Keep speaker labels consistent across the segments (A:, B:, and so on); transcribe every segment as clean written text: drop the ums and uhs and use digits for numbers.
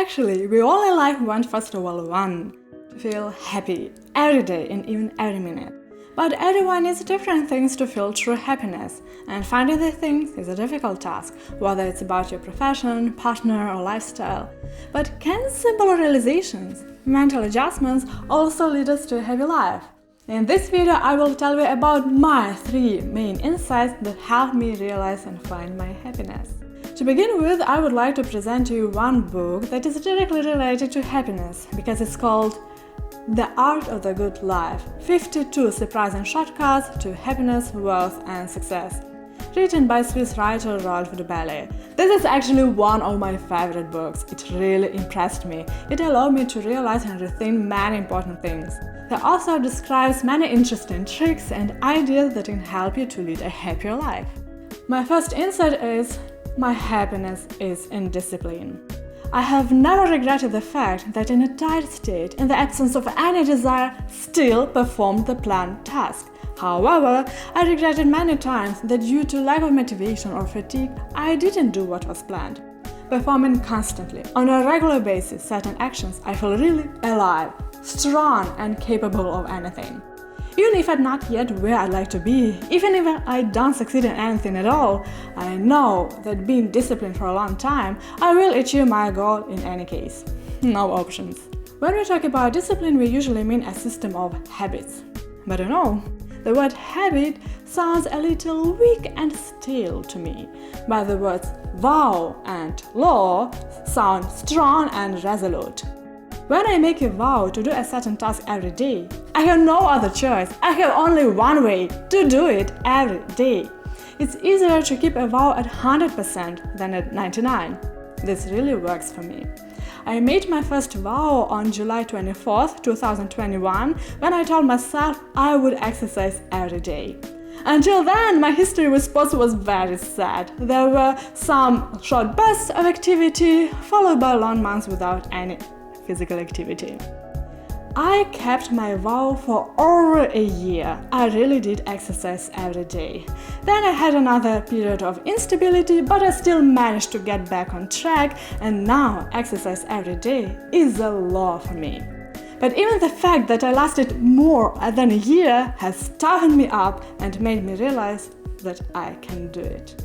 A: Actually, we all in life want first of all to feel happy every day and even every minute. But everyone needs different things to feel true happiness, and finding these things is a difficult task, whether it's about your profession, partner, or lifestyle. But can simple realizations, mental adjustments also lead us to a happy life? In this video, I will tell you about my 3 main insights that help me realize and find my happiness. To begin with, I would like to present to you one book that is directly related to happiness, because it's called The Art of the Good Life: 52 Surprising Shortcuts to Happiness, Wealth and Success, written by Swiss writer Rolf Dobelli. This is actually one of my favorite books. It really impressed me. It allowed me to realize and rethink many important things. The author describes many interesting tricks and ideas that can help you to lead a happier life. My first insight is, my happiness is in discipline. I have never regretted the fact that in a tired state, in the absence of any desire, still performed the planned task. However, I regretted many times that due to lack of motivation or fatigue, I didn't do what was planned. Performing constantly, on a regular basis, certain actions, I feel really alive, strong and capable of anything. Even if I'm not yet where I'd like to be, even if I don't succeed in anything at all, I know that being disciplined for a long time, I will achieve my goal in any case. No options. When we talk about discipline, we usually mean a system of habits. But you know, the word habit sounds a little weak and stale to me, but the words vow and law sound strong and resolute. When I make a vow to do a certain task every day, I have no other choice. I have only one way to do it every day. It's easier to keep a vow at 100% than at 99%. This really works for me. I made my first vow on July 24th, 2021, when I told myself I would exercise every day. Until then, my history with sports was very sad. There were some short bursts of activity, followed by long months without any physical activity. I kept my vow for over a year. I really did exercise every day. Then I had another period of instability, but I still managed to get back on track, and now exercise every day is a law for me. But even the fact that I lasted more than a year has toughened me up and made me realize that I can do it.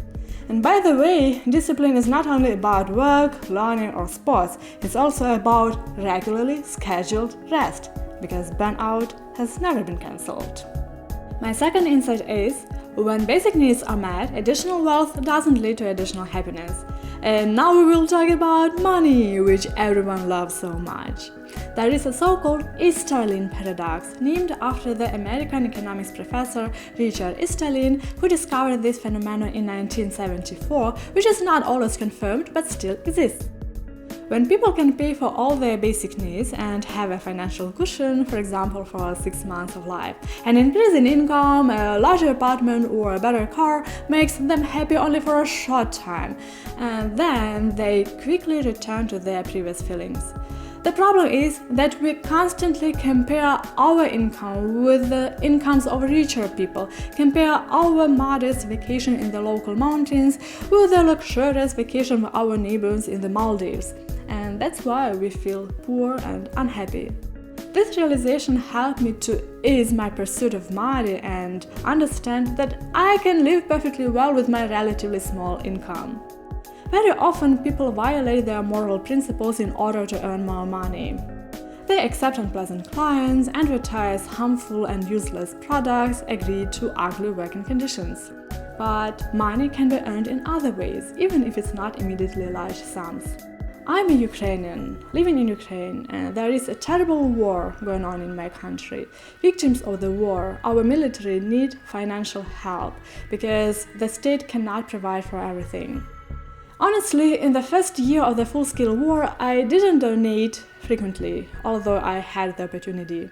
A: And by the way, discipline is not only about work, learning or sports, it's also about regularly scheduled rest, because burnout has never been cancelled. My second insight is, when basic needs are met, additional wealth doesn't lead to additional happiness. And now we will talk about money, which everyone loves so much. There is a so-called Easterlin paradox, named after the American economics professor Richard Easterlin, who discovered this phenomenon in 1974, which is not always confirmed but still exists. When people can pay for all their basic needs and have a financial cushion, for example for 6 months of life, an increase in income, a larger apartment or a better car makes them happy only for a short time, and then they quickly return to their previous feelings. The problem is that we constantly compare our income with the incomes of richer people, compare our modest vacation in the local mountains with the luxurious vacation of our neighbors in the Maldives. And that's why we feel poor and unhappy. This realization helped me to ease my pursuit of money and understand that I can live perfectly well with my relatively small income. Very often, people violate their moral principles in order to earn more money. They accept unpleasant clients, advertise harmful and useless products, agree to ugly working conditions. But money can be earned in other ways, even if it's not immediately large sums. I'm a Ukrainian, living in Ukraine, and there is a terrible war going on in my country. Victims of the war, our military need financial help because the state cannot provide for everything. Honestly, in the first year of the full-scale war, I didn't donate frequently, although I had the opportunity.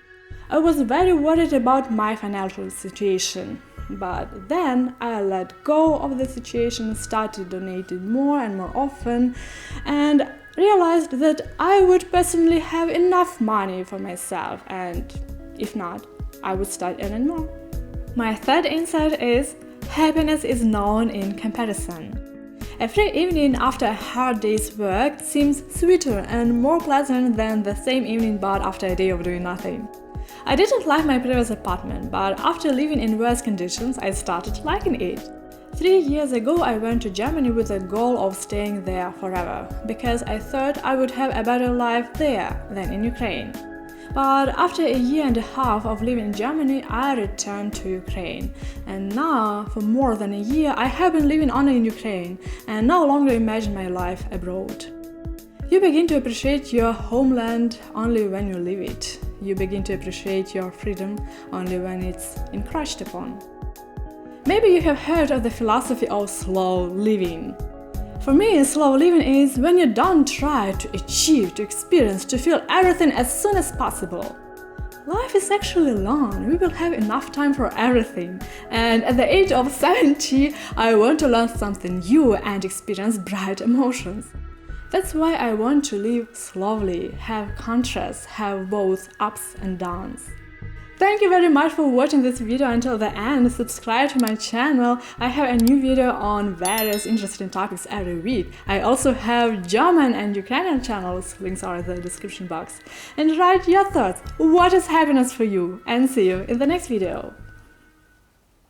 A: I was very worried about my financial situation, but then I let go of the situation, started donating more and more often, and realized that I would personally have enough money for myself, and if not, I would start earning more. My third insight is, happiness is known in comparison. Every evening after a hard day's work seems sweeter and more pleasant than the same evening but after a day of doing nothing. I didn't like my previous apartment, but after living in worse conditions, I started liking it. 3 years ago, I went to Germany with the goal of staying there forever, because I thought I would have a better life there than in Ukraine. But after a year and a half of living in Germany, I returned to Ukraine. And now, for more than a year, I have been living only in Ukraine and no longer imagine my life abroad. You begin to appreciate your homeland only when you leave it. You begin to appreciate your freedom only when it's encroached upon. Maybe you have heard of the philosophy of slow living. For me, slow living is when you don't try to achieve, to experience, to feel everything as soon as possible. Life is actually long. We will have enough time for everything. And at the age of 70, I want to learn something new and experience bright emotions. That's why I want to live slowly, have contrasts, have both ups and downs. Thank you very much for watching this video until the end. Subscribe to my channel. I have a new video on various interesting topics every week. I also have German and Ukrainian channels. Links are in the description box. And write your thoughts. What is happiness for you? And see you in the next video.